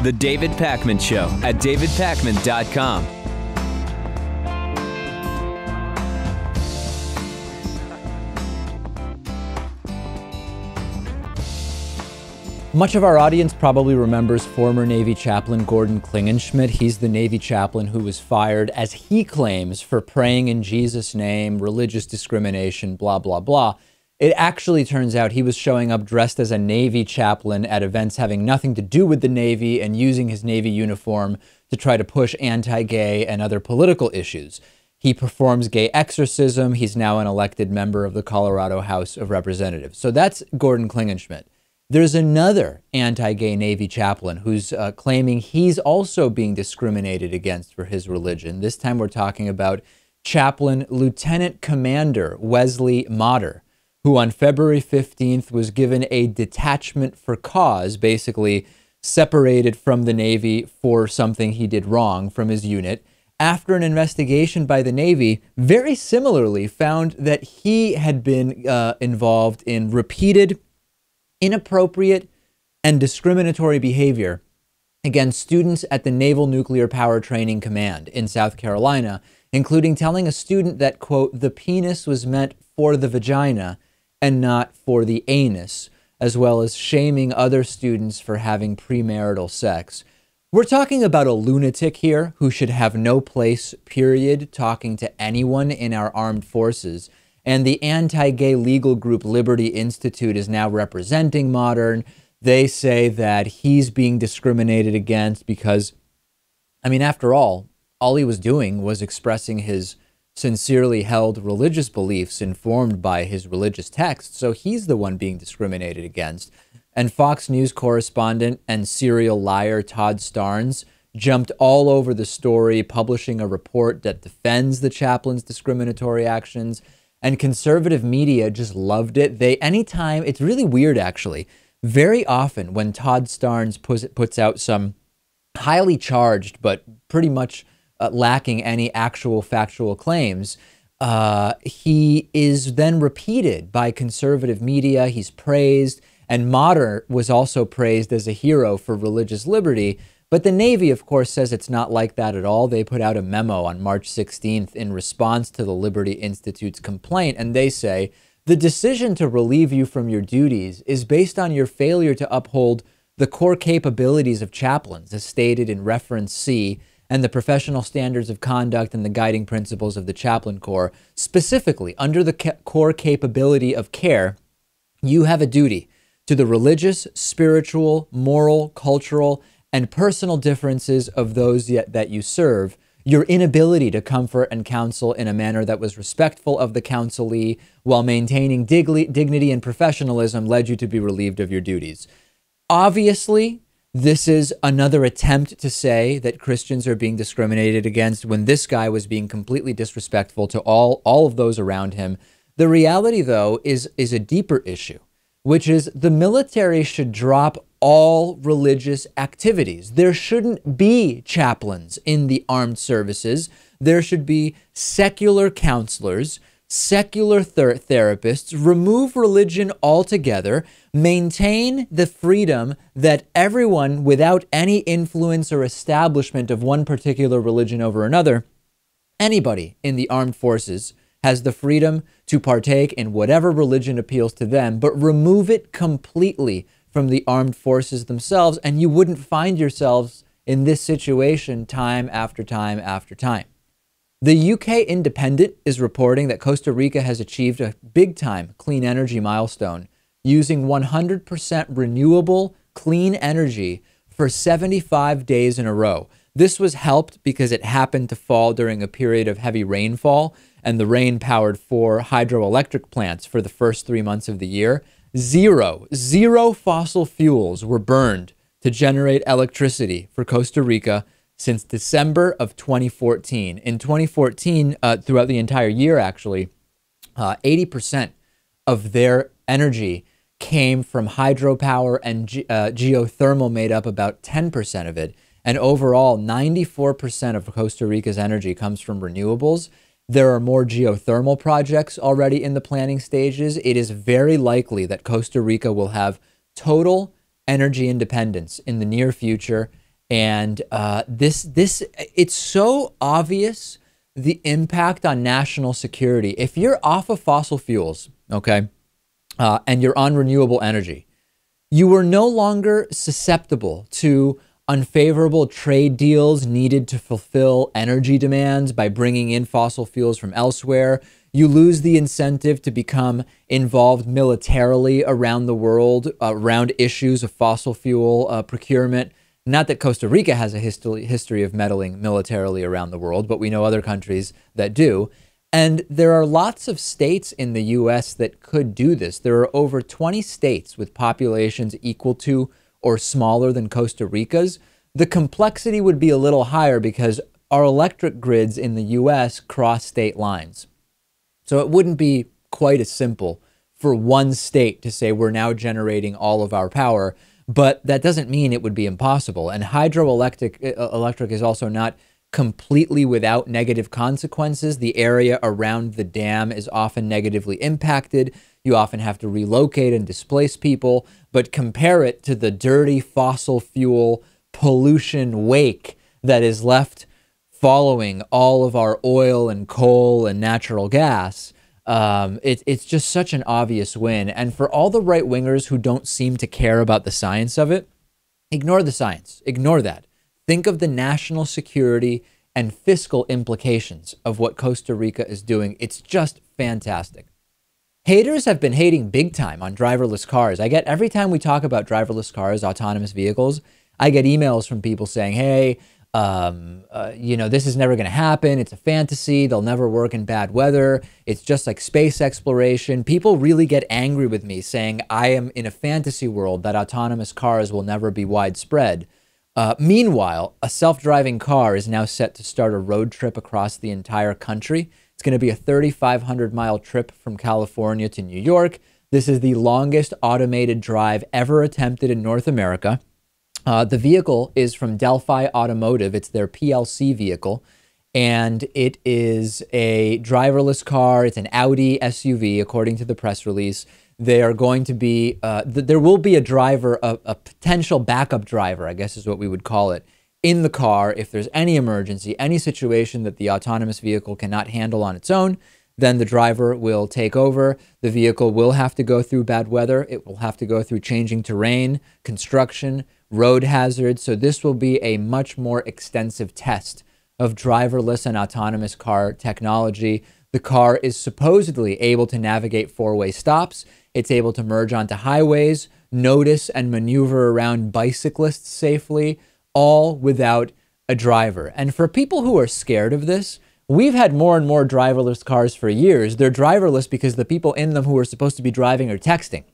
The David Pakman Show at davidpakman.com. Much of our audience probably remembers former Navy chaplain Gordon Klingenschmitt. He's the Navy chaplain who was fired, as he claims, for praying in Jesus' name, religious discrimination, blah, blah, blah. It actually turns out he was showing up dressed as a Navy chaplain at events having nothing to do with the Navy and using his Navy uniform to try to push anti-gay and other political issues. He performs gay exorcism. He's now an elected member of the Colorado House of Representatives. So that's Gordon Klingenschmitt. There's another anti-gay Navy chaplain who's claiming he's also being discriminated against for his religion. This time we're talking about Chaplain Lieutenant Commander Wesley Motter, who on February 15th was given a detachment for cause, basically separated from the Navy for something he did wrong from his unit, after an investigation by the Navy very similarly found that he had been involved in repeated inappropriate and discriminatory behavior against students at the Naval Nuclear Power Training Command in South Carolina, including telling a student that, quote, the penis was meant for the vagina and not for the anus, as well as shaming other students for having premarital sex. We're talking about a lunatic here who should have no place, period, talking to anyone in our armed forces. And the anti-gay legal group Liberty Institute is now representing Modern. They say that he's being discriminated against because, I mean, after all he was doing was expressing his sincerely held religious beliefs informed by his religious texts. So he's the one being discriminated against. And Fox News correspondent and serial liar Todd Starnes jumped all over the story, publishing a report that defends the chaplain's discriminatory actions. And conservative media just loved it. Anytime, it's really weird actually, very often when Todd Starnes puts out some highly charged but pretty much lacking any actual factual claims, he is then repeated by conservative media. He's praised, and Motter was also praised as a hero for religious liberty. But the Navy, of course, says it's not like that at all. They put out a memo on March 16th in response to the Liberty Institute's complaint, and they say, the decision to relieve you from your duties is based on your failure to uphold the core capabilities of chaplains, as stated in reference C, and the professional standards of conduct and the guiding principles of the Chaplain Corps. Specifically, under the core capability of care, you have a duty to the religious, spiritual, moral, cultural, and personal differences of those that you serve. Your inability to comfort and counsel in a manner that was respectful of the counselee while maintaining dignity and professionalism led you to be relieved of your duties. Obviously, this is another attempt to say that Christians are being discriminated against when this guy was being completely disrespectful to all of those around him. The reality, though, is a deeper issue, which is the military should drop all religious activities. There shouldn't be chaplains in the armed services. There should be secular counselors, secular therapists. Remove religion altogether. Maintain the freedom that everyone, without any influence or establishment of one particular religion over another, anybody in the armed forces has the freedom to partake in whatever religion appeals to them, but remove it completely from the armed forces themselves, and you wouldn't find yourselves in this situation time after time after time. The UK Independent is reporting that Costa Rica has achieved a big-time clean energy milestone, using 100% renewable clean energy for 75 days in a row. This was helped because it happened to fall during a period of heavy rainfall, and the rain powered 4 hydroelectric plants for the first 3 months of the year. Zero fossil fuels were burned to generate electricity for Costa Rica since December of 2014. In 2014, throughout the entire year, actually, 80% of their energy came from hydropower, and geothermal made up about 10% of it. And overall, 94% of Costa Rica's energy comes from renewables. There are more geothermal projects already in the planning stages. It is very likely that Costa Rica will have total energy independence in the near future, And it's so obvious, the impact on national security. If you're off of fossil fuels, okay, and you're on renewable energy, you are no longer susceptible to unfavorable trade deals needed to fulfill energy demands by bringing in fossil fuels from elsewhere. You lose the incentive to become involved militarily around the world, around issues of fossil fuel procurement. Not that Costa Rica has a history of meddling militarily around the world, but we know other countries that do. And there are lots of states in the U.S. that could do this. There are over 20 states with populations equal to or smaller than Costa Rica's. The complexity would be a little higher because our electric grids in the U.S. cross state lines. So it wouldn't be quite as simple for one state to say we're now generating all of our power, but that doesn't mean it would be impossible. And hydroelectric is also not completely without negative consequences. The area around the dam is often negatively impacted. You often have to relocate and displace people, but compare it to the dirty fossil fuel pollution wake that is left following all of our oil and coal and natural gas. It's just such an obvious win. And for all the right-wingers who don't seem to care about the science of it, ignore the science. Ignore that. Think of the national security and fiscal implications of what Costa Rica is doing. It's just fantastic. Haters have been hating big time on driverless cars. I get, every time we talk about driverless cars, autonomous vehicles, I get emails from people saying, hey, you know, this is never going to happen. It's a fantasy. They'll never work in bad weather. It's just like space exploration. People really get angry with me saying I am in a fantasy world that autonomous cars will never be widespread. Meanwhile, a self-driving car is now set to start a road trip across the entire country. It's going to be a 3,500-mile trip from California to New York. This is the longest automated drive ever attempted in North America. The vehicle is from Delphi Automotive. It's their PLC vehicle, and it is a driverless car. It's an Audi SUV, according to the press release. They are going to be, there will be a driver, a potential backup driver, I guess is what we would call it, in the car. If there's any emergency, any situation that the autonomous vehicle cannot handle on its own, then the driver will take over. The vehicle will have to go through bad weather. It will have to go through changing terrain, construction, road hazards. So this will be a much more extensive test of driverless and autonomous car technology. The car is supposedly able to navigate four-way stops. It's able to merge onto highways, notice and maneuver around bicyclists safely, all without a driver. And for people who are scared of this, we've had more and more driverless cars for years. They're driverless because the people in them who are supposed to be driving are texting.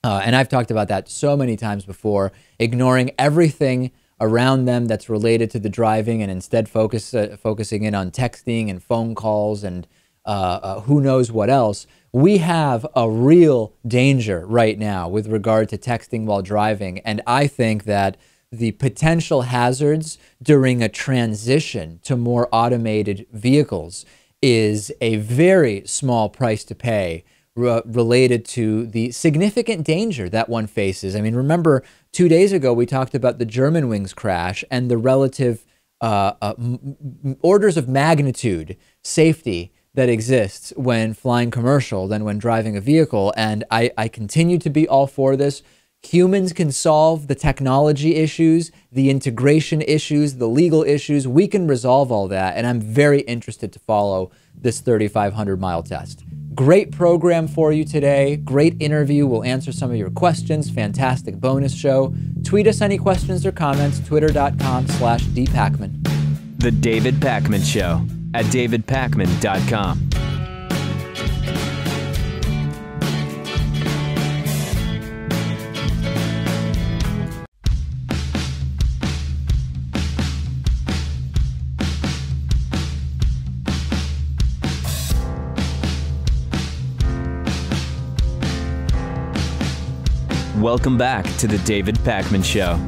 And I've talked about that so many times before, ignoring everything around them that's related to the driving and instead focusing in on texting and phone calls and who knows what else. We have a real danger right now with regard to texting while driving. And I think that the potential hazards during a transition to more automated vehicles is a very small price to pay related to the significant danger that one faces. I mean, remember 2 days ago, we talked about the Germanwings crash and the relative orders of magnitude safety that exists when flying commercial than when driving a vehicle. And I continue to be all for this. Humans can solve the technology issues, the integration issues, the legal issues. We can resolve all that. And I'm very interested to follow this 3,500-mile test. Great program for you today. Great interview. We'll answer some of your questions. Fantastic bonus show. Tweet us any questions or comments. Twitter.com/dpacman. The David Pakman Show at davidpakman.com. Welcome back to the David Pakman Show.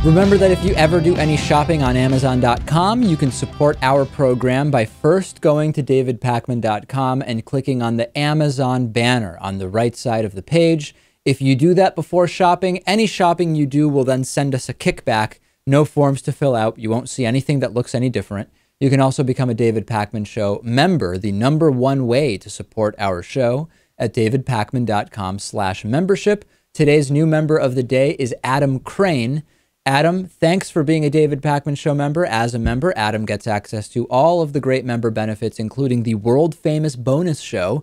Remember that if you ever do any shopping on Amazon.com, you can support our program by first going to davidpakman.com and clicking on the Amazon banner on the right side of the page. If you do that before shopping, any shopping you do will then send us a kickback No forms to fill out. You won't see anything that looks any different. You can also become a David Pakman Show member, the #1 way to support our show, at davidpakman.com/membership. Today's new member of the day is Adam Crane. Adam, thanks for being a David Pakman Show member. As a member, Adam gets access to all of the great member benefits, including the world-famous bonus show,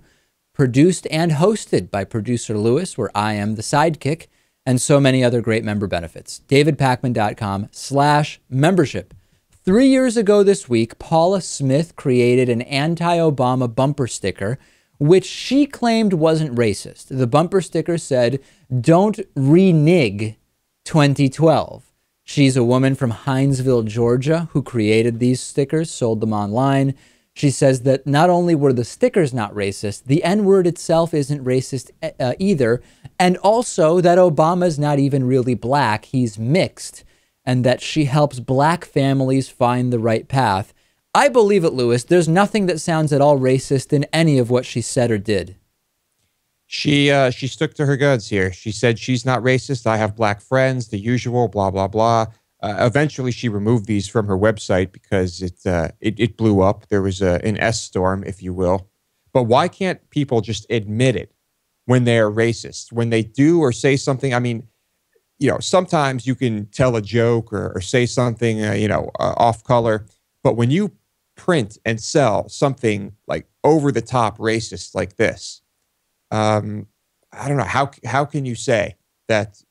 produced and hosted by producer Lewis, where I am the sidekick, and so many other great member benefits. davidpakman.com/membership. 3 years ago this week, Paula Smith created an anti-Obama bumper sticker, which she claimed wasn't racist. The bumper sticker said, "Don't Re-Nig 2012." She's a woman from Hinesville, Georgia, who created these stickers, sold them online. She says that not only were the stickers not racist, the N-word itself isn't racist either, and also that Obama's not even really black, he's mixed, and that she helps black families find the right path. I believe it, Lewis. There's nothing that sounds at all racist in any of what she said or did. She stuck to her guns here. She said she's not racist. I have black friends, the usual, blah, blah, blah. Eventually, she removed these from her website because it blew up. There was an S-storm, if you will. But why can't people just admit it when they're racist? When they do or say something, I mean, sometimes you can tell a joke or say something, off color. But when you print and sell something like over-the-top racist like this, I don't know, how can you say that?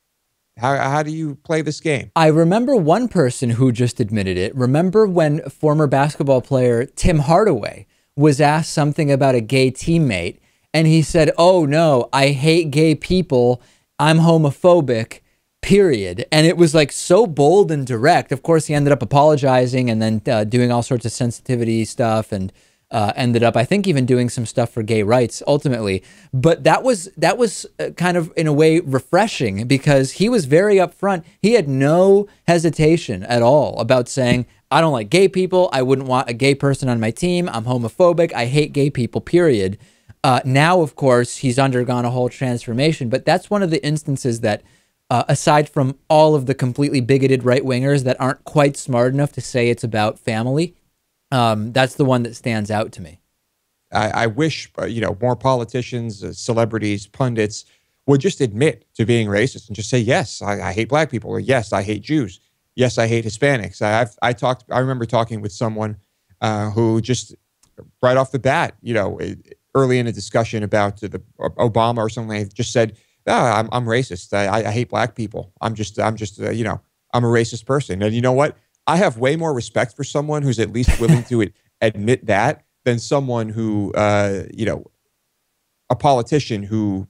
How do you play this game? I remember one person who just admitted it. Remember when former basketball player Tim Hardaway was asked something about a gay teammate, and he said, "Oh no, I hate gay people. I'm homophobic, period." And it was like so bold and direct. Of course, he ended up apologizing and then doing all sorts of sensitivity stuff, and ended up, I think, even doing some stuff for gay rights ultimately. But that was kind of, in a way, refreshing, because he was very upfront. He had no hesitation at all about saying, "I don't like gay people. I wouldn't want a gay person on my team. I'm homophobic. I hate gay people, period." Now, of course, he's undergone a whole transformation. But that's one of the instances that, aside from all of the completely bigoted right-wingers that aren't quite smart enough to say it's about family, that's the one that stands out to me. I wish, more politicians, celebrities, pundits would just admit to being racist and just say, yes, I hate black people, or yes, I hate Jews. Yes, I hate Hispanics. I remember talking with someone who just right off the bat, early in a discussion about the Obama or something, just said, I'm racist. I hate black people. I'm a racist person. And you know what? I have way more respect for someone who's at least willing to admit that than someone who, a politician who,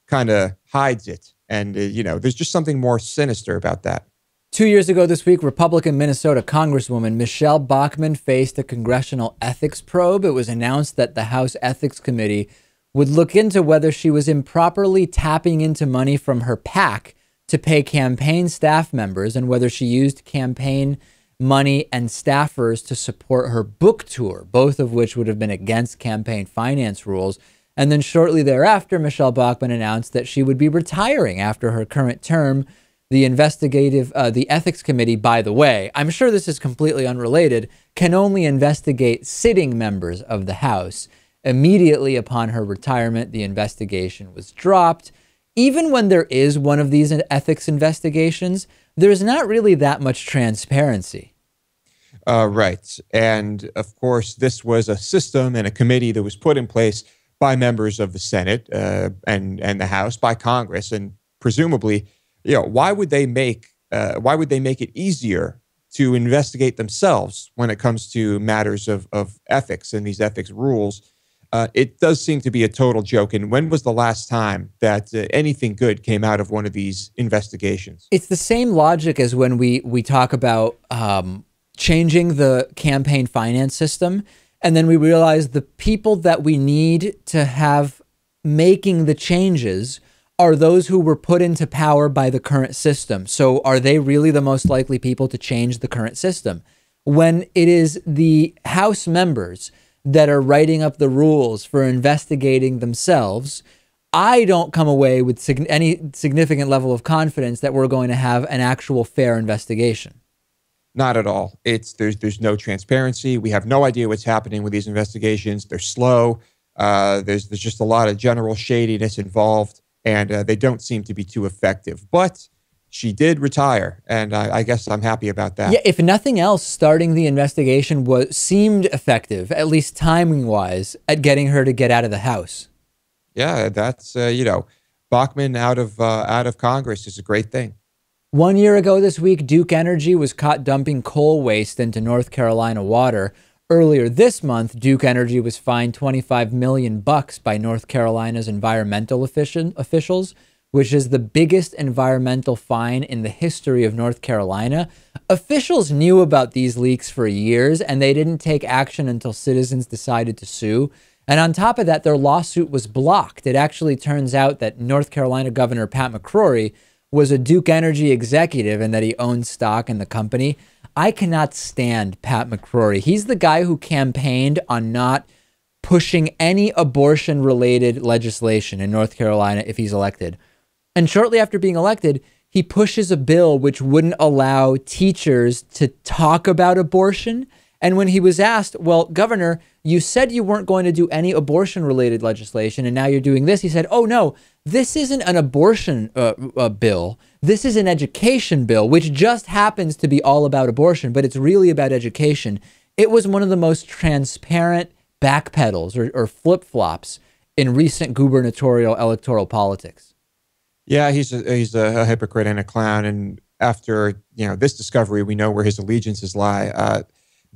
kind of hides it. And, there's just something more sinister about that. 2 years ago this week, Republican Minnesota Congresswoman Michele Bachmann faced a congressional ethics probe. It was announced that the House Ethics Committee would look into whether she was improperly tapping into money from her PAC to pay campaign staff members, and whether she used campaign money and staffers to support her book tour, both of which would have been against campaign finance rules. And then shortly thereafter, Michele Bachmann announced that she would be retiring after her current term. The Ethics Committee, by the way, I'm sure this is completely unrelated, can only investigate sitting members of the House. Immediately upon her retirement, the investigation was dropped. Even when there is one of these ethics investigations, there's not really that much transparency. Right. And of course, this was a system and a committee that was put in place by members of the Senate and the House, by Congress. And presumably, why would they make it easier to investigate themselves when it comes to matters of ethics and these ethics rules? It does seem to be a total joke. And when was the last time that anything good came out of one of these investigations? It's the same logic as when we talk about changing the campaign finance system, and then we realize the people that we need to have making the changes are those who were put into power by the current system. So are they really the most likely people to change the current system? When it is the House members that are writing up the rules for investigating themselves, I don't come away with any significant level of confidence that we're going to have an actual fair investigation. Not at all. There's no transparency. We have no idea what's happening with these investigations. They're slow. There's just a lot of general shadiness involved, and they don't seem to be too effective. But she did retire, and I guess I'm happy about that. Yeah, if nothing else, starting the investigation seemed effective, at least timing-wise, at getting her to get out of the House. Yeah, that's Bachmann out of Congress is a great thing. 1 year ago this week, Duke Energy was caught dumping coal waste into North Carolina water. Earlier this month, Duke Energy was fined $25 million by North Carolina's environmental officials, which is the biggest environmental fine in the history of North Carolina. Officials knew about these leaks for years, and they didn't take action until citizens decided to sue. And on top of that, their lawsuit was blocked. It actually turns out that North Carolina Governor Pat McCrory was a Duke Energy executive and that he owned stock in the company. I cannot stand Pat McCrory. He's the guy who campaigned on not pushing any abortion-related legislation in North Carolina if he's elected. And shortly after being elected, he pushes a bill which wouldn't allow teachers to talk about abortion. And when he was asked, well, Governor, you said you weren't going to do any abortion-related legislation, and now you're doing this, he said, oh, no, this isn't an abortion bill. This is an education bill, which just happens to be all about abortion, but it's really about education. It was one of the most transparent backpedals or flip-flops in recent gubernatorial electoral politics. Yeah, he's a hypocrite and a clown. And after this discovery, we know where his allegiances lie.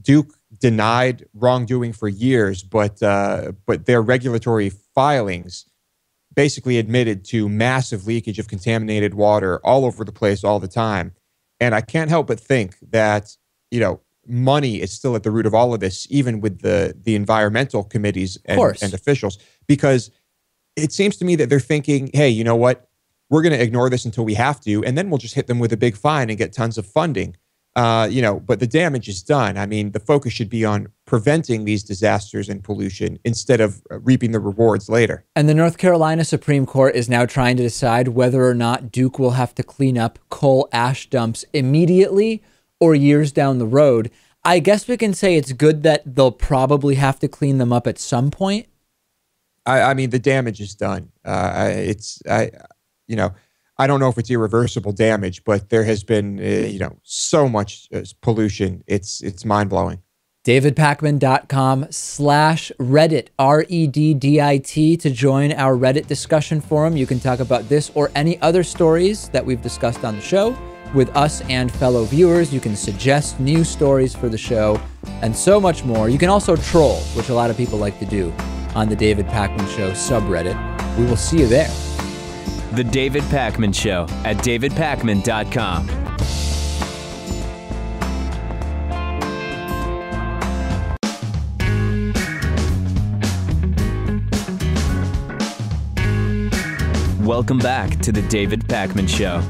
Duke denied wrongdoing for years, but their regulatory filings basically admitted to massive leakage of contaminated water all over the place all the time. And I can't help but think that, money is still at the root of all of this, even with the environmental committees and officials, because it seems to me that they're thinking, hey, you know what? We're going to ignore this until we have to, and then we'll just hit them with a big fine and get tons of funding. But the damage is done. I mean, the focus should be on preventing these disasters and pollution instead of reaping the rewards later. And the North Carolina Supreme Court is now trying to decide whether or not Duke will have to clean up coal ash dumps immediately or years down the road. I guess we can say it's good that they'll probably have to clean them up at some point. I mean, the damage is done. I don't know if it's irreversible damage, but there has been, so much pollution. It's mind-blowing. DavidPakman.com/Reddit, REDDIT, to join our Reddit discussion forum. You can talk about this or any other stories that we've discussed on the show with us and fellow viewers. You can suggest new stories for the show and so much more. You can also troll, which a lot of people like to do on the David Pakman Show subreddit. We will see you there. The David Pakman Show at davidpakman.com. Welcome back to the David Pakman Show.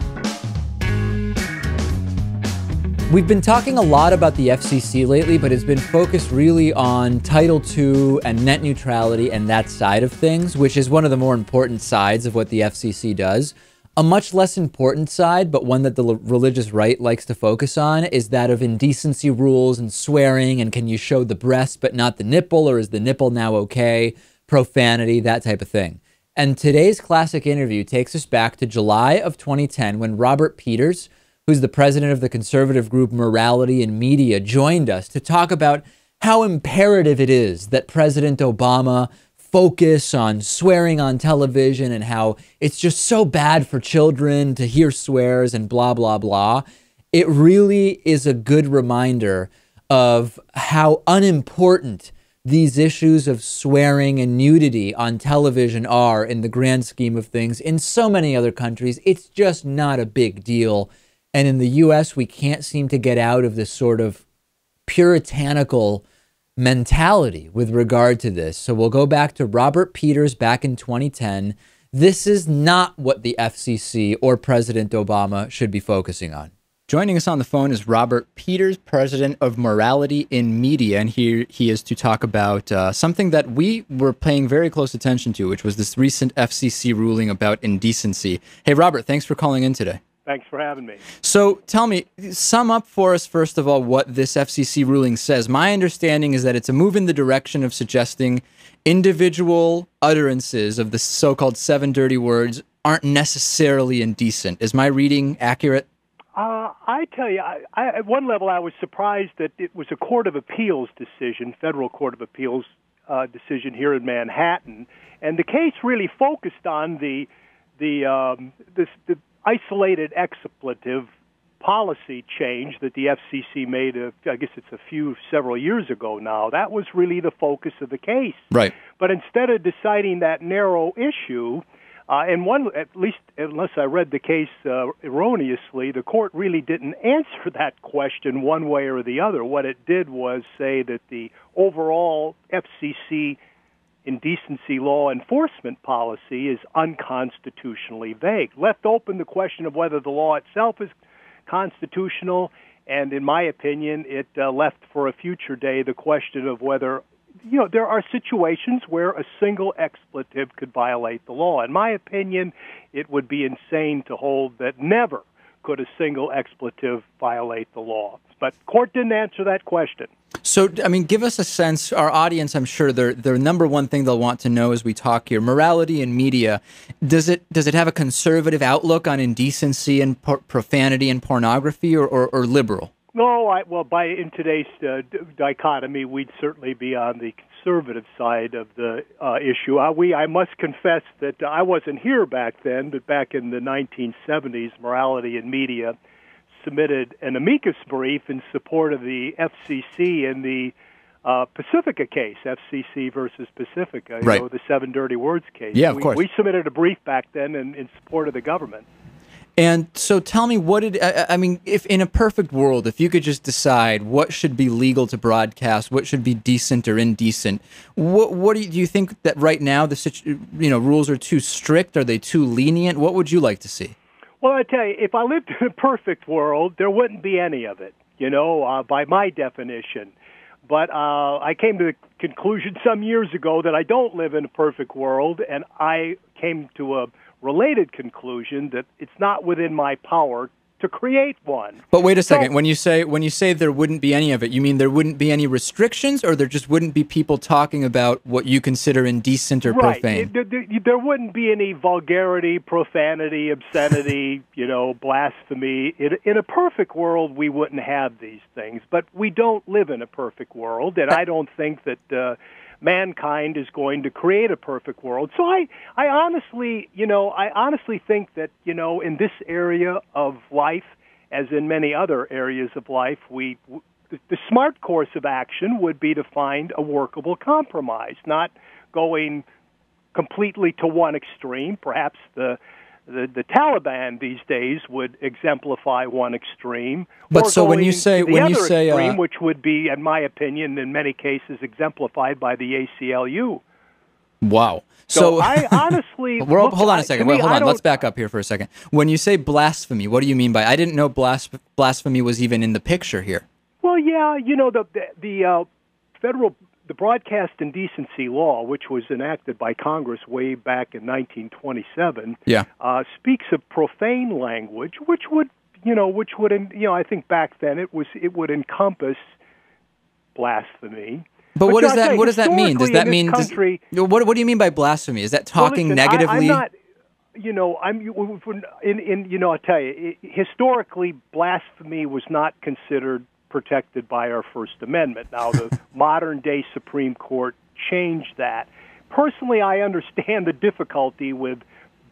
We've been talking a lot about the FCC lately, but it's been focused really on Title II and net neutrality and that side of things, which is one of the more important sides of what the FCC does. A much less important side, but one that the religious right likes to focus on, is that of indecency rules and swearing, and can you show the breast but not the nipple, or is the nipple now okay? Profanity, that type of thing. And today's classic interview takes us back to July of 2010 when Robert Peters, who's the president of the conservative group Morality and Media, joined us to talk about how imperative it is that President Obama focus on swearing on television and how it's just so bad for children to hear swears and blah, blah, blah. It really is a good reminder of how unimportant these issues of swearing and nudity on television are in the grand scheme of things. In so many other countries, it's just not a big deal. And in the US, we can't seem to get out of this sort of puritanical mentality with regard to this. So we'll go back to Robert Peters back in 2010. This is not what the FCC or President Obama should be focusing on. Joining us on the phone is Robert Peters, president of Morality in Media, and he is to talk about something that we were paying very close attention to, which was this recent FCC ruling about indecency. Hey, Robert, thanks for calling in today. Thanks for having me. So tell me, sum up for us, first of all, what this FCC ruling says. My understanding is that it's a move in the direction of suggesting individual utterances of the so-called 7 dirty words aren't necessarily indecent. Is my reading accurate? I tell you, at one level I was surprised that it was a Court of Appeals decision, Federal Court of Appeals decision here in Manhattan, and the case really focused on the isolated expletive policy change that the FCC made, I guess it's several years ago now. That was really the focus of the case. Right. But instead of deciding that narrow issue, at least unless I read the case erroneously, the court really didn't answer that question one way or the other. What it did was say that the overall FCC indecency law enforcement policy is unconstitutionally vague. Left open the question of whether the law itself is constitutional, and in my opinion, it left for a future day the question of whether, there are situations where a single expletive could violate the law. In my opinion, it would be insane to hold that never could a single expletive violate the law. But court didn't answer that question. So, I mean, give us a sense. Our audience, I'm sure, their number one thing they'll want to know as we talk here, morality in media, does it have a conservative outlook on indecency and profanity and pornography, or liberal? No, in today's dichotomy, we'd certainly be on the conservative side of the issue. I must confess that I wasn't here back then, but back in the 1970s, Morality in Media submitted an amicus brief in support of the FCC in the Pacifica case, FCC versus Pacifica, right. The 7 dirty words case. Yeah, of course. We submitted a brief back then in support of the government. And so tell me, if in a perfect world, if you could just decide what should be legal to broadcast, what should be decent or indecent, what do you think that right now the rules are too strict? Are they too lenient? What would you like to see? Well, I tell you, if I lived in a perfect world, there wouldn't be any of it, by my definition. But I came to the conclusion some years ago that I don't live in a perfect world, and I came to a related conclusion that it's not within my power to create one. But wait a second. When you say there wouldn't be any of it, you mean there wouldn't be any restrictions, or there just wouldn't be people talking about what you consider indecent or profane? There wouldn't be any vulgarity, profanity, obscenity, blasphemy. In a perfect world, we wouldn't have these things. But we don't live in a perfect world, and I don't think that mankind is going to create a perfect world. So I honestly think that, in this area of life, as in many other areas of life, the smart course of action would be to find a workable compromise, not going completely to one extreme. Perhaps the Taliban these days would exemplify one extreme. But so when you say extreme, which would be, in my opinion, in many cases exemplified by the ACLU. Wow. So I honestly hold on a second. Hold on. Let's back up here for a second. When you say blasphemy, what do you mean by? I didn't know blasphemy was even in the picture here. Well, yeah, the Broadcast Indecency Law, which was enacted by Congress way back in 1927, speaks of profane language, which would I think back then it would encompass blasphemy. But what does that mean? Does that mean what do you mean by blasphemy? Is that talking negatively? I'm not. I'll tell you, historically, blasphemy was not considered protected by our First Amendment. Now, the modern-day Supreme Court changed that. Personally, I understand the difficulty with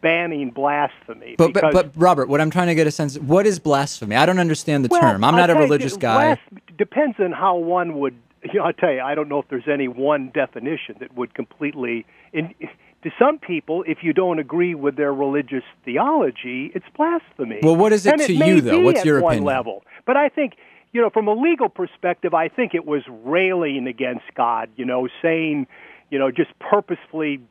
banning blasphemy. But Robert, what I'm trying to get a sense, what is blasphemy? I don't understand the term. I'm not a religious guy. Depends on how one would, I'll tell you, I don't know if there's any one definition that would completely... To some people, if you don't agree with their religious theology, it's blasphemy. Well, what is it to you, though? What's your opinion? One level. But I think... from a legal perspective, I think it was railing against God, saying, just purposefully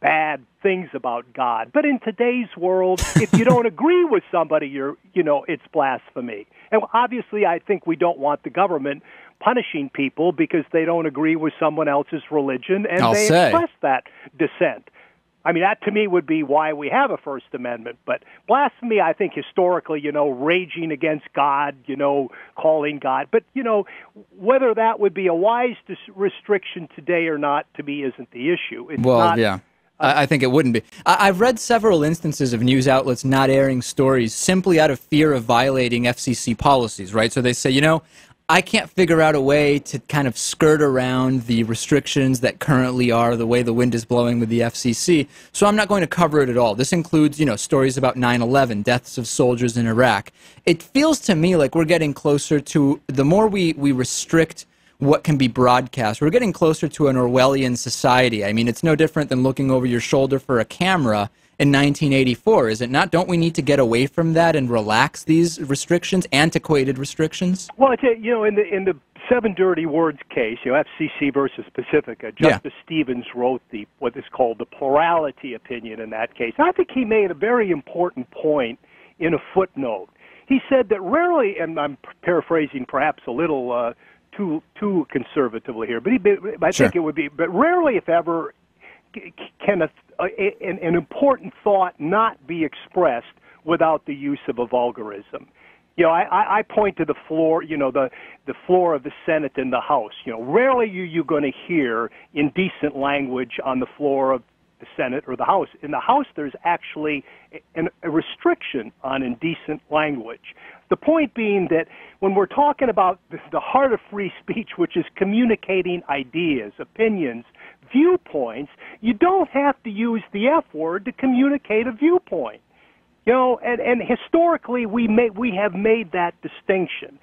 bad things about God. But in today's world, if you don't agree with somebody, it's blasphemy. And obviously, I think we don't want the government punishing people because they don't agree with someone else's religion and express that dissent. I mean, that to me would be why we have a First Amendment. But blasphemy, I think historically, raging against God, calling God. But, whether that would be a wise restriction today or not, to me, isn't the issue. I think it wouldn't be. I've read several instances of news outlets not airing stories simply out of fear of violating FCC policies, right? So they say, I can't figure out a way to kind of skirt around the restrictions that currently are the way the wind is blowing with the FCC, so I'm not going to cover it at all. This includes, stories about 9/11, deaths of soldiers in Iraq. It feels to me like we're getting closer to, the more we restrict what can be broadcast, we're getting closer to an Orwellian society. I mean, it's no different than looking over your shoulder for a camera in 1984, is it not? Don't we need to get away from that and relax these restrictions, antiquated restrictions? Well, I tell you, in the Seven Dirty Words case, FCC versus Pacifica, Justice Stevens wrote what is called the plurality opinion in that case. I think he made a very important point in a footnote. He said that rarely, and I'm paraphrasing perhaps a little too conservatively here, but I think it would be, but rarely, if ever, can an important thought not be expressed without the use of a vulgarism. I point to the floor, the floor of the Senate and the House. Rarely are you going to hear indecent language on the floor of the Senate or the House. In the House, there's actually a restriction on indecent language. The point being that when we're talking about the heart of free speech, which is communicating ideas, opinions, viewpoints, you don't have to use the F word to communicate a viewpoint. And historically we have made that distinction.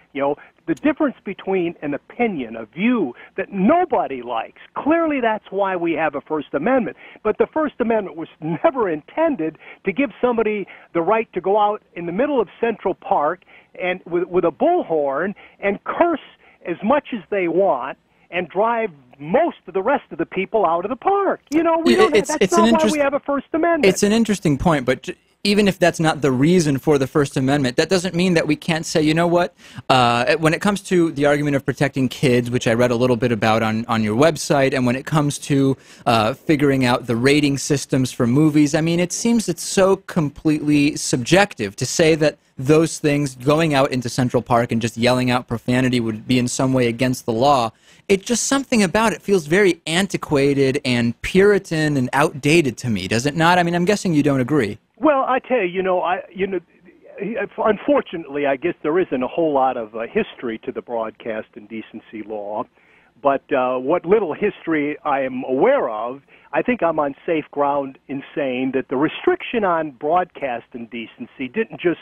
The difference between an opinion, a view that nobody likes. Clearly that's why we have a First Amendment. But the First Amendment was never intended to give somebody the right to go out in the middle of Central Park and with a bullhorn and curse as much as they want and drive most of the rest of the people out of the park. That's not why we have a First Amendment. It's an interesting point, but even if that's not the reason for the First Amendment, that doesn't mean that we can't say, you know what, when it comes to the argument of protecting kids, which I read a little bit about on your website, and when it comes to figuring out the rating systems for movies, I mean, it seems it's so completely subjective to say that those things, going out into Central Park and just yelling out profanity, would be in some way against the law. It's just something about it feels very antiquated and Puritan and outdated to me, does it not? I mean, I'm guessing you don't agree. Well, I tell you, unfortunately, I guess there isn't a whole lot of history to the broadcast indecency law. But what little history I am aware of, I think I'm on safe ground in saying that the restriction on broadcast indecency didn't just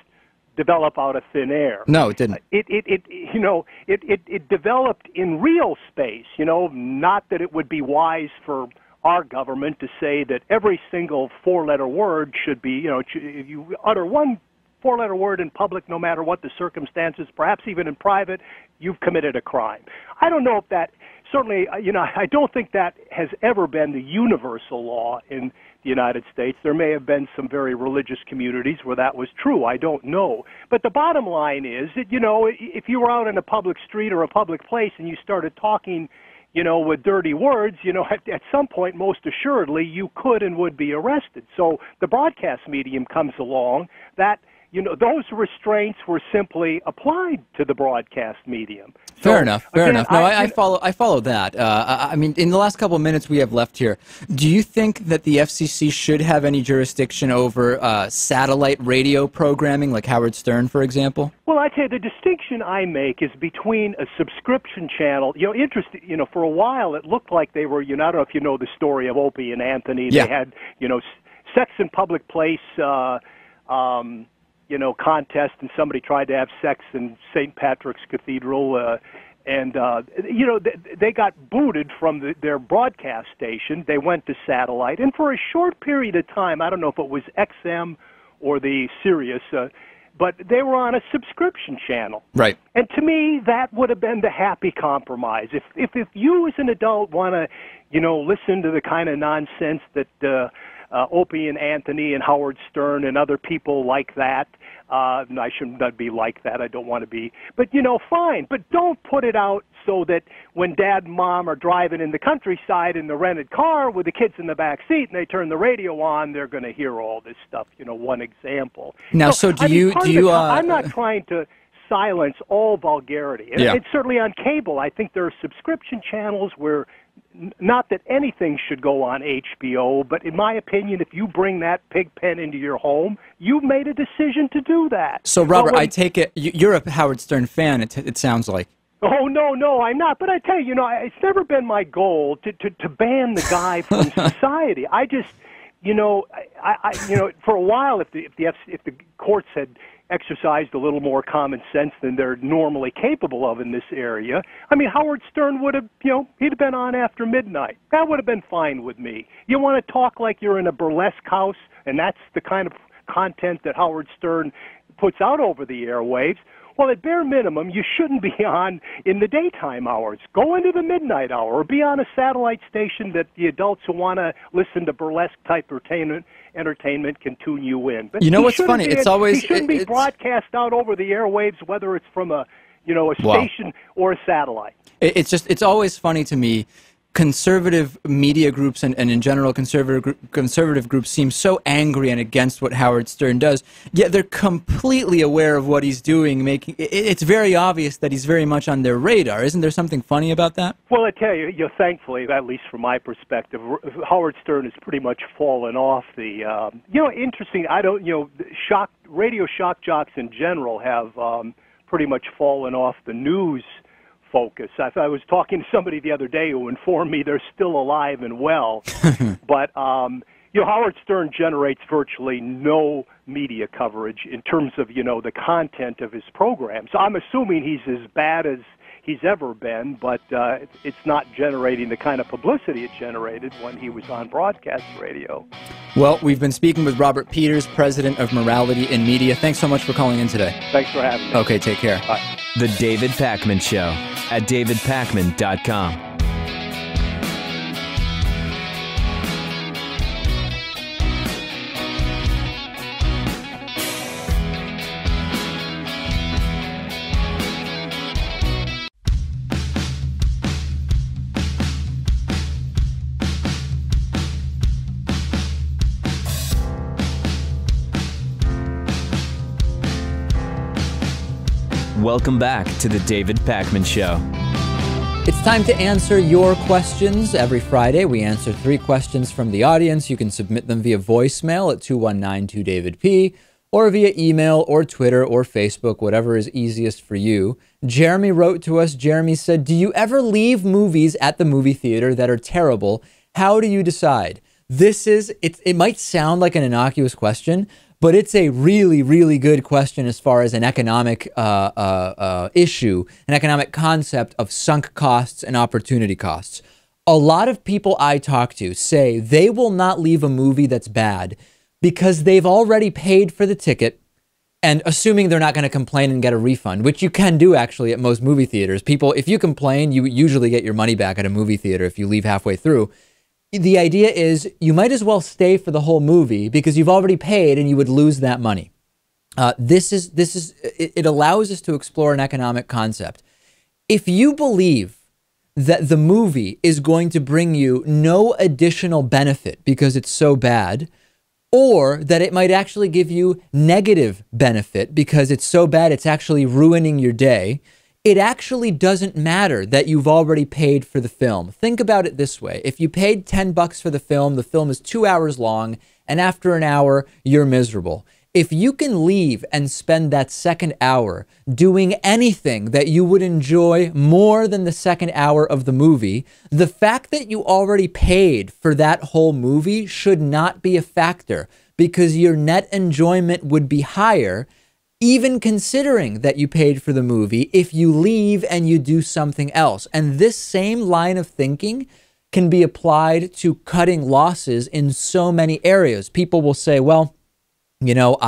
develop out of thin air. No, it didn't. It developed in real space. Not that it would be wise for our government to say that every single four-letter word should be, if you utter one four-letter word in public, no matter what the circumstances, perhaps even in private, you've committed a crime. I don't know if that, certainly, I don't think that has ever been the universal law in the United States. There may have been some very religious communities where that was true. I don't know. But the bottom line is that, if you were out in a public street or a public place and you started talking with dirty words, at some point, most assuredly, you could and would be arrested. So the broadcast medium comes along that, those restraints were simply applied to the broadcast medium. Fair enough. No, I follow that. I mean, in the last couple of minutes we have left here, do you think that the FCC should have any jurisdiction over satellite radio programming, like Howard Stern, for example? Well, I tell you, the distinction I make is between a subscription channel. For a while it looked like they were. I don't know if you know the story of Opie and Anthony. Yeah. They had, sex in public place. Contest, and somebody tried to have sex in St. Patrick's Cathedral, they got booted from their broadcast station. They went to satellite, and for a short period of time, I don't know if it was XM or the Sirius, but they were on a subscription channel. Right. And to me, that would have been the happy compromise. If you as an adult want to, listen to the kind of nonsense that Opie and Anthony and Howard Stern and other people like that, I should not be like that. I don't want to be. But, fine. But don't put it out so that when Dad and Mom are driving in the countryside in the rented car with the kids in the back seat and they turn the radio on, they're going to hear all this stuff. One example. Now, so I'm not trying to silence all vulgarity. And Yeah. it's certainly on cable. I think there are subscription channels where, not that anything should go on HBO, but in my opinion, if you bring that pig pen into your home, you've made a decision to do that. So, Robert, I take it you're a Howard Stern fan, it sounds like. Oh, no, I'm not. But I tell you, it's never been my goal to ban the guy from society. I just, for a while, if the courts had exercised a little more common sense than they're normally capable of in this area, I mean, Howard Stern would have, he'd have been on after midnight. That would have been fine with me. You want to talk like you're in a burlesque house, and that's the kind of content that Howard Stern puts out over the airwaves. Well, at bare minimum, you shouldn't be on in the daytime hours. Go into the midnight hour or be on a satellite station that the adults who want to listen to burlesque-type entertainment can tune you in. But what's funny? He shouldn't be broadcast out over the airwaves, whether it's from a station or a satellite. It's always funny to me. Conservative media groups and in general conservative groups seem so angry and against what Howard Stern does, yet they're completely aware of what he's doing. It's very obvious that he's very much on their radar. Isn't there something funny about that? Well, I tell you, thankfully, at least from my perspective, Howard Stern has pretty much fallen off the. Interesting. Radio shock jocks in general have pretty much fallen off the news focus. I was talking to somebody the other day who informed me they're still alive and well, but Howard Stern generates virtually no media coverage in terms of the content of his programs. I'm assuming he's as bad as he's ever been, but it's not generating the kind of publicity it generated when he was on broadcast radio. Well, we've been speaking with Robert Peters, president of Morality in Media. Thanks so much for calling in today. Thanks for having me. Okay, take care. Bye. The David Pakman Show at davidpakman.com. Welcome back to the David Pakman Show. It's time to answer your questions. Every Friday, we answer 3 questions from the audience. You can submit them via voicemail at 219-2DAVID-P or via email or Twitter or Facebook, whatever is easiest for you. Jeremy wrote to us. Jeremy said, do you ever leave movies at the movie theater that are terrible? How do you decide? It might sound like an innocuous question, but it's a really, really good question as far as an economic issue, an economic concept of sunk costs and opportunity costs. A lot of people I talk to say they will not leave a movie that's bad because they've already paid for the ticket, and assuming they're not going to complain and get a refund, which you can do actually at most movie theaters. People, if you complain, you usually get your money back at a movie theater if you leave halfway through. The idea is you might as well stay for the whole movie because you've already paid and you would lose that money. It allows us to explore an economic concept. If you believe that the movie is going to bring you no additional benefit because it's so bad, or that it might actually give you negative benefit because it's so bad it's actually ruining your day, it actually doesn't matter that you've already paid for the film. Think about it this way. If you paid $10 for the film is 2 hours long, and after an hour, you're miserable. If you can leave and spend that second hour doing anything that you would enjoy more than the second hour of the movie, the fact that you already paid for that whole movie should not be a factor because your net enjoyment would be higher, even considering that you paid for the movie, if you leave and you do something else. And this same line of thinking can be applied to cutting losses in so many areas. People will say, well, you know,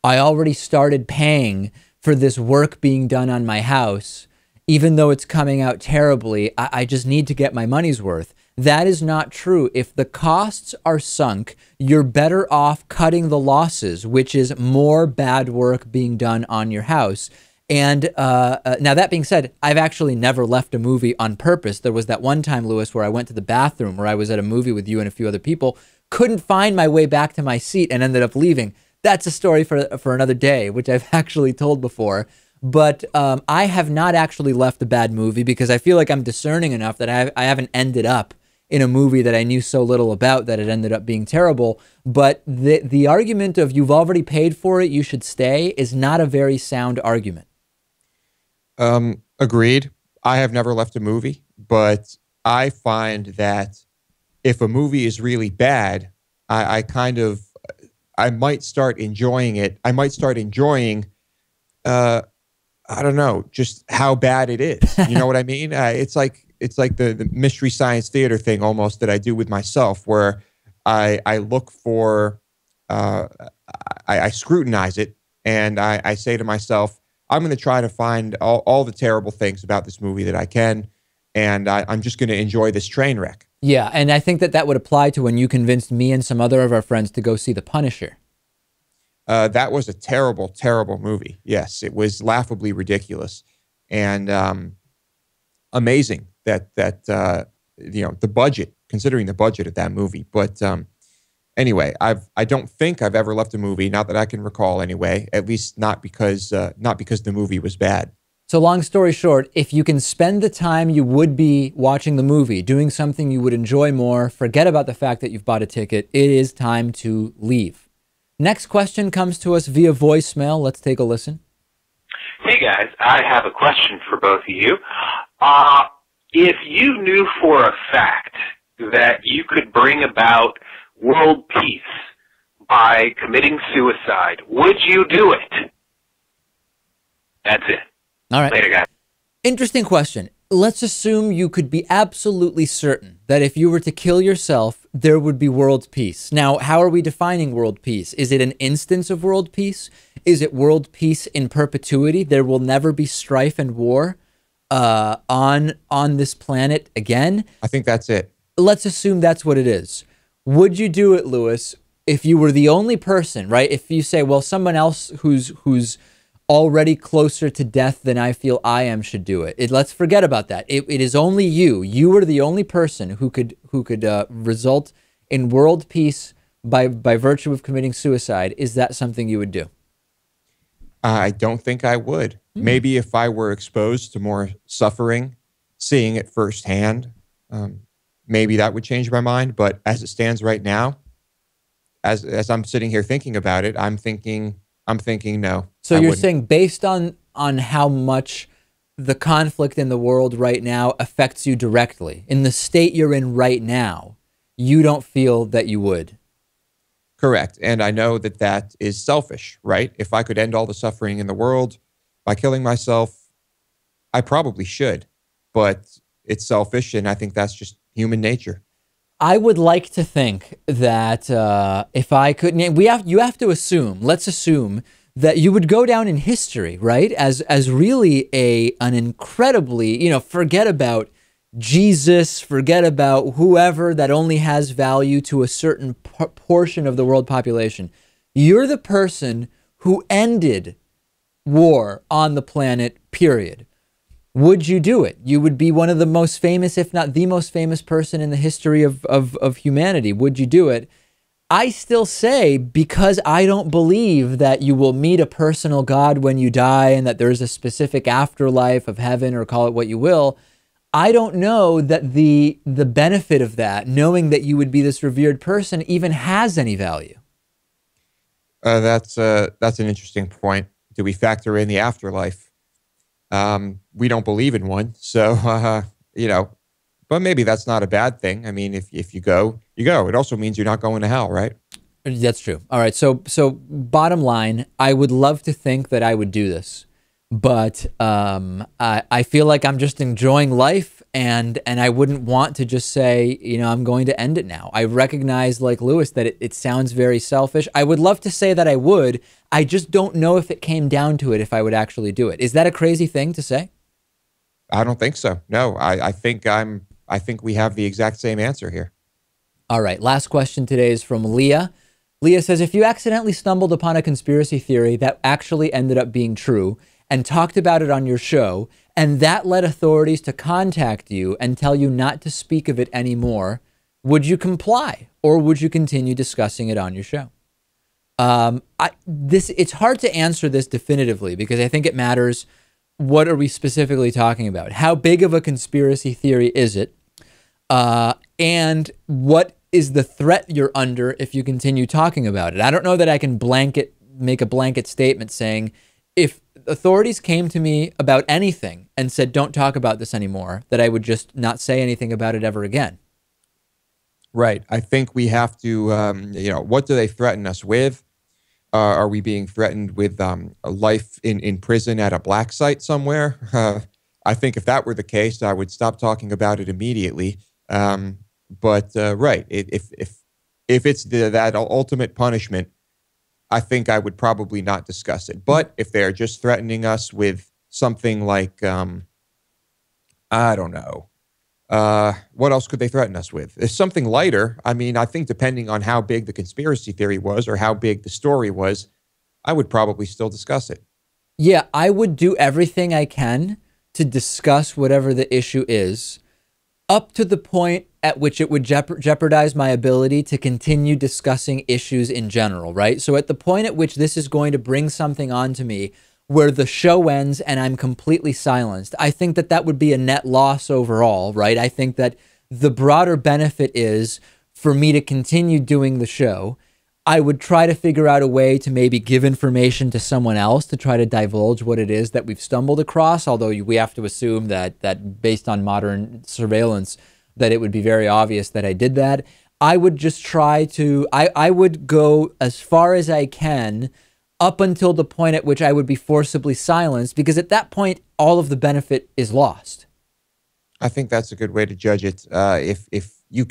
I already started paying for this work being done on my house, even though it's coming out terribly. I just need to get my money's worth. That is not true. If the costs are sunk, you're better off cutting the losses, which is more bad work being done on your house. And now that being said, I've actually never left a movie on purpose. There was that one time, Lewis, where I went to the bathroom, where I was at a movie with you and a few other people, couldn't find my way back to my seat and ended up leaving. That's a story for another day, which I've actually told before. But I have not actually left a bad movie because I feel like I'm discerning enough that I haven't ended up in a movie that I knew so little about that it ended up being terrible. But the argument of you've already paid for it, you should stay, is not a very sound argument. Agreed. I have never left a movie, but I find that if a movie is really bad, I might start enjoying it. I might start enjoying, I don't know, just how bad it is. You know what I mean? It's like the mystery science theater thing almost that I do with myself, where I look for, I scrutinize it, and I say to myself, I'm going to try to find all the terrible things about this movie that I can, and I'm just going to enjoy this train wreck. Yeah, and I think that would apply to when you convinced me and some other of our friends to go see The Punisher. That was a terrible, terrible movie. Yes, it was laughably ridiculous, and amazing that you know, the budget, considering the budget of that movie. But anyway, I don't think I've ever left a movie, not that I can recall anyway. At least not because the movie was bad. So long story short, if you can spend the time you would be watching the movie doing something you would enjoy more, forget about the fact that you've bought a ticket. It is time to leave. Next question comes to us via voicemail. Let's take a listen. Hey guys, I have a question for both of you. If you knew for a fact that you could bring about world peace by committing suicide, would you do it? That's it. All right. Later, guys. Interesting question. Let's assume you could be absolutely certain that if you were to kill yourself, there would be world peace. Now, how are we defining world peace? Is it an instance of world peace? Is it world peace in perpetuity? There will never be strife and war on this planet again? I think that's it. Let's assume that's what it is. Would you do it, Lewis, if you were the only person, right? If you say, well, someone else who's already closer to death than I feel I am should do it. Let's forget about that. It is only you. You were the only person who could result in world peace by virtue of committing suicide. Is that something you would do? I don't think I would. Maybe if I were exposed to more suffering, seeing it firsthand, maybe that would change my mind. But as it stands right now, as I'm sitting here thinking about it, I'm thinking no. So you're saying based on how much the conflict in the world right now affects you directly, in the state you're in right now, you don't feel that you would? Correct. And I know that that is selfish, right? If I could end all the suffering in the world by killing myself, I probably should. But it's selfish, and I think that's just human nature. I would like to think that if I could, you have to assume, let's assume that you would go down in history, right? As really an incredibly, forget about Jesus, forget about whoever that only has value to a certain portion of the world population. You're the person who ended war on the planet, period. Would you do it? You would be one of the most famous, if not the most famous person in the history of humanity. Would you do it? I still say, because I don't believe that you will meet a personal God when you die and that there's a specific afterlife of heaven, or call it what you will, I don't know that the benefit of that, knowing that you would be this revered person, even has any value. That's an interesting point. Do we factor in the afterlife? We don't believe in one, so but maybe that's not a bad thing. I mean, if you go, you go. It also means you're not going to hell, right? That's true. All right. So bottom line, I would love to think that I would do this, but I feel like I'm just enjoying life, And I wouldn't want to just say, you know, I'm going to end it now. I recognize, like Lewis, that it sounds very selfish. I would love to say that I would. I just don't know if it came down to it, if I would actually do it. Is that a crazy thing to say? I don't think so. No, I think we have the exact same answer here. All right. Last question today is from Leah. Leah says, if you accidentally stumbled upon a conspiracy theory that actually ended up being true and talked about it on your show, and that led authorities to contact you and tell you not to speak of it anymore, would you comply, or would you continue discussing it on your show? It's hard to answer this definitively, because I think it matters. What are we specifically talking about? How big of a conspiracy theory is it? And what is the threat you're under if you continue talking about it? I don't know that I can make a blanket statement saying, if authorities came to me about anything and said, don't talk about this anymore, that I would just not say anything about it ever again. Right. I think we have to, what do they threaten us with? Are we being threatened with a life in prison at a black site somewhere? I think if that were the case, I would stop talking about it immediately. But right, if it's that ultimate punishment, I think I would probably not discuss it. But if they're just threatening us with something like, I don't know, what else could they threaten us with? If something lighter, I mean, I think depending on how big the conspiracy theory was or how big the story was, I would probably still discuss it. Yeah, I would do everything I can to discuss whatever the issue is, up to the point at which it would jeopardize my ability to continue discussing issues in general, right? So at the point at which this is going to bring something on to me where the show ends and I'm completely silenced, I think that that would be a net loss overall, right? I think that the broader benefit is for me to continue doing the show. I would try to figure out a way to maybe give information to someone else to try to divulge what it is that we've stumbled across, although we have to assume that based on modern surveillance, that it would be very obvious that I did that. I would just try to, I would go as far as I can up until the point at which I would be forcibly silenced, because at that point, all of the benefit is lost. I think that's a good way to judge it. If you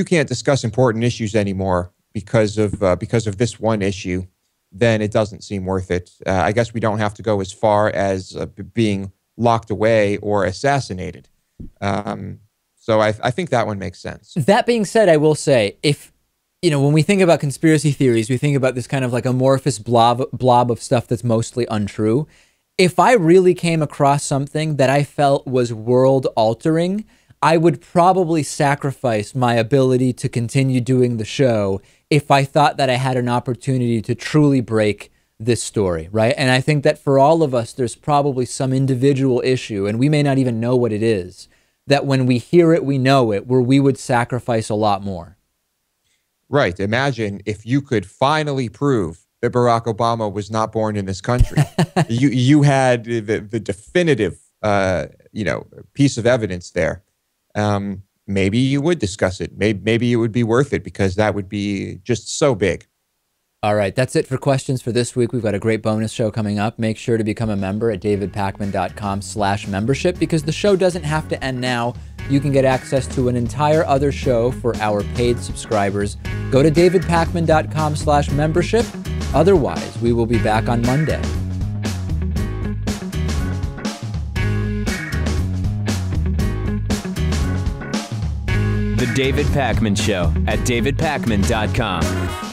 can't discuss important issues anymore because of this one issue, then it doesn't seem worth it. I guess we don't have to go as far as being locked away or assassinated. So I think that one makes sense. That being said, I will say, if, when we think about conspiracy theories, we think about this kind of like amorphous blob of stuff that's mostly untrue. If I really came across something that I felt was world altering, I would probably sacrifice my ability to continue doing the show if I thought that I had an opportunity to truly break this story, right? And I think that for all of us, there's probably some individual issue, and we may not even know what it is, that when we hear it, we know it, where we would sacrifice a lot more. Right. Imagine if you could finally prove that Barack Obama was not born in this country. you had the definitive, piece of evidence there. Maybe you would discuss it. Maybe it would be worth it, because that would be just so big. All right, that's it for questions for this week. We've got a great bonus show coming up. Make sure to become a member at davidpakman.com/membership, because the show doesn't have to end now. You can get access to an entire other show for our paid subscribers. Go to davidpakman.com/membership. Otherwise, we will be back on Monday. The David Pakman Show at davidpakman.com.